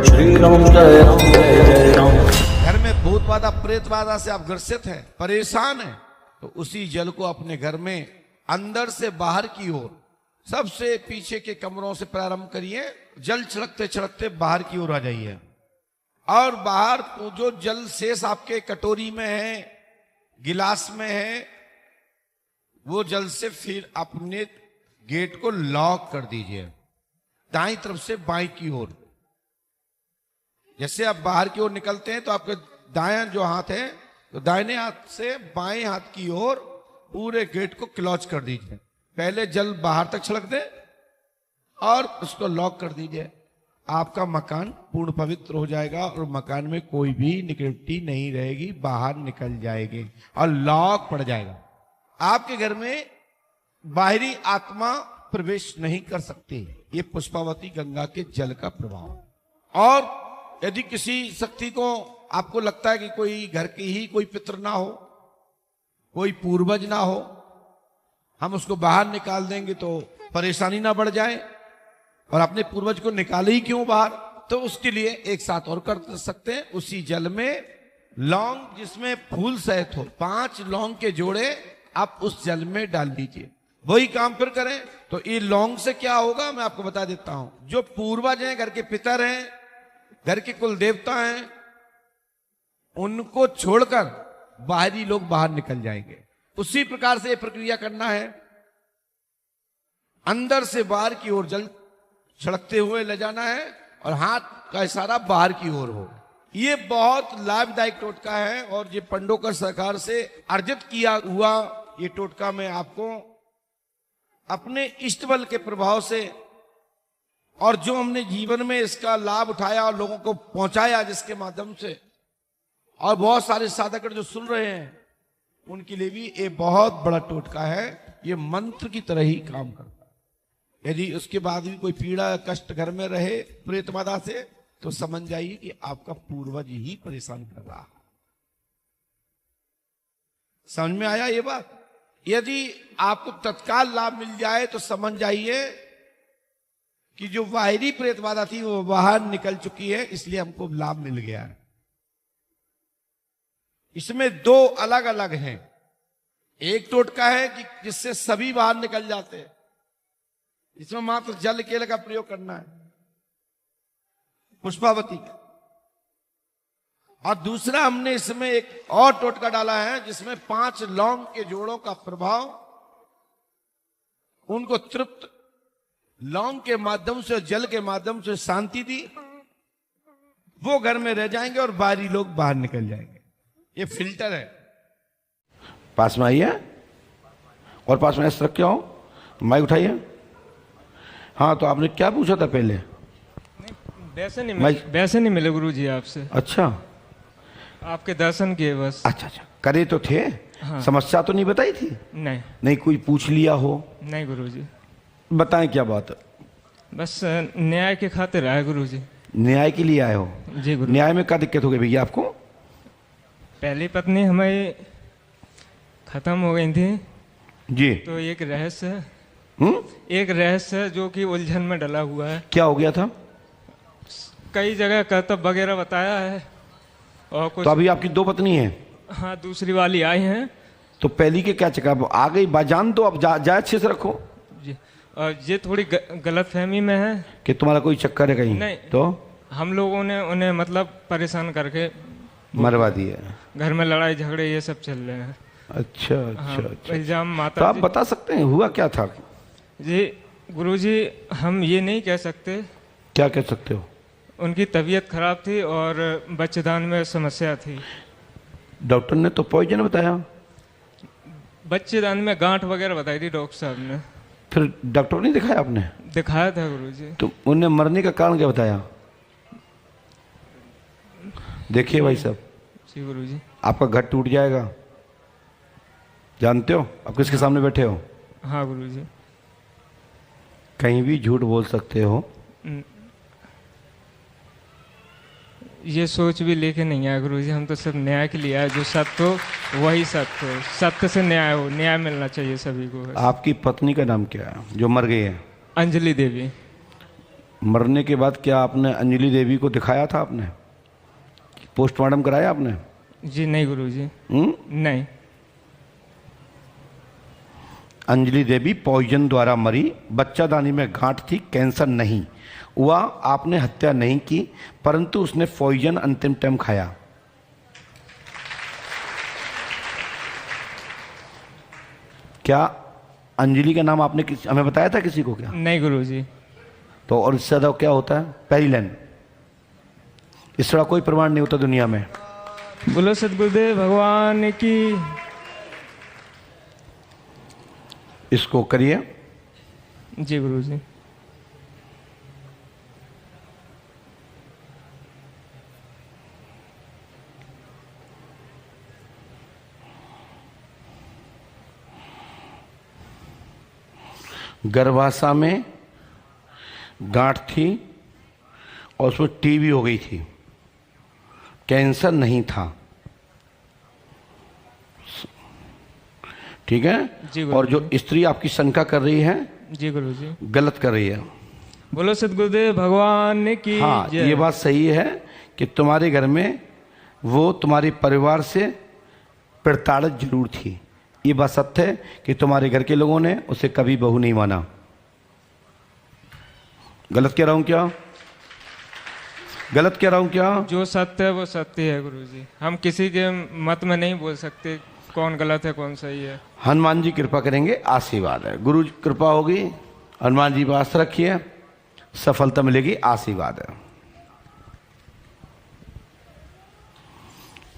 श्री राम जय राम जय जय राम। घर में भूत बाधा प्रेत बाधा से आप ग्रसित हैं, परेशान हैं, तो उसी जल को अपने घर में अंदर से बाहर की ओर सबसे पीछे के कमरों से प्रारंभ करिए। जल छिड़कते छिड़कते बाहर की ओर आ जाइए और बाहर तो जो जल शेष आपके कटोरी में है, गिलास में है, वो जल से फिर अपने गेट को लॉक कर दीजिए दाईं तरफ से बाईं की ओर। जैसे आप बाहर की ओर निकलते हैं तो आपके दायां जो हाथ है तो दाहिने हाथ से बाएं हाथ की ओर पूरे गेट को क्लोज कर दीजिए। पहले जल बाहर तक छिड़क दे और उसको लॉक कर दीजिए। आपका मकान पूर्ण पवित्र हो जाएगा और मकान में कोई भी निगेटिविटी नहीं रहेगी, बाहर निकल जाएगी और लॉक पड़ जाएगा। आपके घर में बाहरी आत्मा प्रवेश नहीं कर सकती। ये पुष्पावती गंगा के जल का प्रभाव। और यदि किसी शक्ति को आपको लगता है कि कोई घर की ही कोई पितर ना हो, कोई पूर्वज ना हो, हम उसको बाहर निकाल देंगे तो परेशानी ना बढ़ जाए और अपने पूर्वज को निकाले ही क्यों बाहर, तो उसके लिए एक साथ और कर सकते हैं। उसी जल में लौंग जिसमें फूल सहित हो 5 लौंग के जोड़े आप उस जल में डाल दीजिए। वही काम फिर करें तो ये लौंग से क्या होगा मैं आपको बता देता हूं। जो पूर्वज हैं, घर के पितर हैं, घर के कुल देवता हैं, उनको छोड़कर बाहरी लोग बाहर निकल जाएंगे। उसी प्रकार से ये प्रक्रिया करना है। अंदर से बाहर की ओर जल छिड़कते हुए ले जाना है और हाथ का इशारा बाहर की ओर हो। ये बहुत लाभदायक टोटका है और ये पंडोकर सरकार से अर्जित किया हुआ ये टोटका मैं आपको अपने इष्ट बल के प्रभाव से और जो हमने जीवन में इसका लाभ उठाया और लोगों को पहुंचाया जिसके माध्यम से, और बहुत सारे साधक जो सुन रहे हैं उनके लिए भी ये बहुत बड़ा टोटका है। ये मंत्र की तरह ही काम करता है। यदि उसके बाद भी कोई पीड़ा कष्ट घर में रहे प्रेत बाधा से तो समझ जाइए कि आपका पूर्वज ही परेशान कर रहा है। समझ में आया ये बात? यदि आपको तत्काल लाभ मिल जाए तो समझ जाइए कि जो बाहरी प्रेत बाधा थी वो बाहर निकल चुकी है, इसलिए हमको लाभ मिल गया है। इसमें 2 अलग अलग हैं। एक टोटका है कि जिससे सभी बाहर निकल जाते हैं, इसमें मात्र जल केले का प्रयोग करना है, पुष्पावती का। और दूसरा हमने इसमें एक और टोटका डाला है जिसमें 5 लौंग के जोड़ों का प्रभाव उनको तृप्त लौंग के माध्यम से, जल के माध्यम से शांति दी, वो घर में रह जाएंगे और बाहरी लोग बाहर निकल जाएंगे। ये फिल्टर है। पास में आइए और पास में ऐसे रख के आओ, माइक उठाइए। हाँ, तो आपने क्या पूछा था पहले? वैसे नहीं मिले गुरु जी आपसे। अच्छा, आपके दर्शन किए बस। अच्छा अच्छा, करे तो थे। हाँ। समस्या तो नहीं बताई थी? नहीं नहीं, कोई पूछ लिया हो? नहीं गुरु जी। बताएं क्या बात है? बस न्याय के खातिर आए गुरु जी। न्याय के लिए आए हो? जी गुरु। न्याय में क्या दिक्कत हो गई भैया आपको? पहली पत्नी हमारी खत्म हो गई थी जी। तो एक रहस्य जो कि उलझन में डला हुआ है। क्या हो गया था? कई जगह कर्तव्य वगैरह बताया है और कुछ। तो अभी आपकी 2 पत्नी है? हाँ, दूसरी वाली आई हैं। तो पहली के क्या चक्कर आ गई बाजान, तो अब जाए अच्छे से रखो जी। और ये थोड़ी गलत फहमी में है कि तुम्हारा कोई चक्कर है कहीं। नहीं, तो हम लोगों ने उन्हें मतलब परेशान करके मरवा दिया। घर में लड़ाई झगड़े ये सब चल रहे हैं। अच्छा अच्छा हाँ, अच्छा। इल्जाम तो माता आप बता सकते हैं हुआ क्या था? जी गुरुजी, हम ये नहीं कह सकते। क्या कह सकते हो? उनकी तबीयत खराब थी और बच्चेदान में समस्या थी। डॉक्टर ने तो पॉइजन बताया। बच्चेदान में गांठ वगैरह बताई थी डॉक्टर साहब ने। फिर डॉक्टर नहीं दिखाया आपने? दिखाया था गुरुजी। तो उन्हें मरने का कारण क्या बताया? देखिए भाई साहब, जी गुरुजी। आपका घर टूट जाएगा, जानते हो? आप किसके सामने बैठे हो? हाँ गुरुजी। कहीं भी झूठ बोल सकते हो। ये सोच भी लेके नहीं आए गुरुजी, हम तो सिर्फ न्याय के लिए आए। जो सत्य हो वही सत्य हो, सत्य से न्याय हो, न्याय मिलना चाहिए सभी को। आपकी पत्नी का नाम क्या है जो मर गई है? अंजलि देवी। मरने के बाद क्या आपने अंजलि देवी को दिखाया था? आपने पोस्टमार्टम कराया आपने? जी नहीं गुरुजी। नहीं। अंजलि देवी पॉइजन द्वारा मरी, बच्चादानी में गांठ थी, कैंसर नहीं हुआ। आपने हत्या नहीं की, परंतु उसने पॉइजन अंतिम टाइम खाया। क्या अंजलि का नाम आपने हमें बताया था किसी को क्या? नहीं गुरुजी। तो और इससे ज़्यादा क्या होता है? पहली लाइन, इस तरह कोई प्रमाण नहीं होता दुनिया में। बोलो सदगुरुदेव भगवान की। इसको करिए। जी गुरुजी। गर्भाशय में गांठ थी और उसमें टीबी हो गई थी, कैंसर नहीं था। ठीक है? जी और जो स्त्री आपकी शंका कर रही है, जी गुरुजी, गलत कर रही है। बोलो सदगुरुदेव भगवान की। हाँ, ये बात सही है कि तुम्हारे घर में वो तुम्हारे परिवार से प्रताड़ित जरूर थी। ये बात सत्य है कि तुम्हारे घर के लोगों ने उसे कभी बहू नहीं माना। गलत कह रहा हूं क्या? गलत कह रहा हूं क्या? जो सत्य है वो सत्य है गुरुजी। हम किसी के मत में नहीं बोल सकते कौन गलत है कौन सही है। हनुमान जी कृपा करेंगे, आशीर्वाद है। गुरु जी कृपा होगी, हनुमान जी पास रखिए, सफलता मिलेगी, आशीर्वाद है।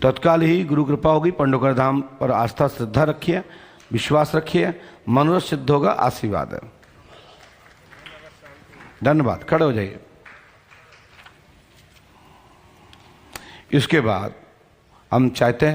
तत्काल ही गुरु कृपा होगी। पंडोकर धाम पर आस्था श्रद्धा रखिए, विश्वास रखिए, मनोरथ सिद्ध होगा, आशीर्वाद है। धन्यवाद। खड़े हो जाइए। इसके बाद हम चाहते हैं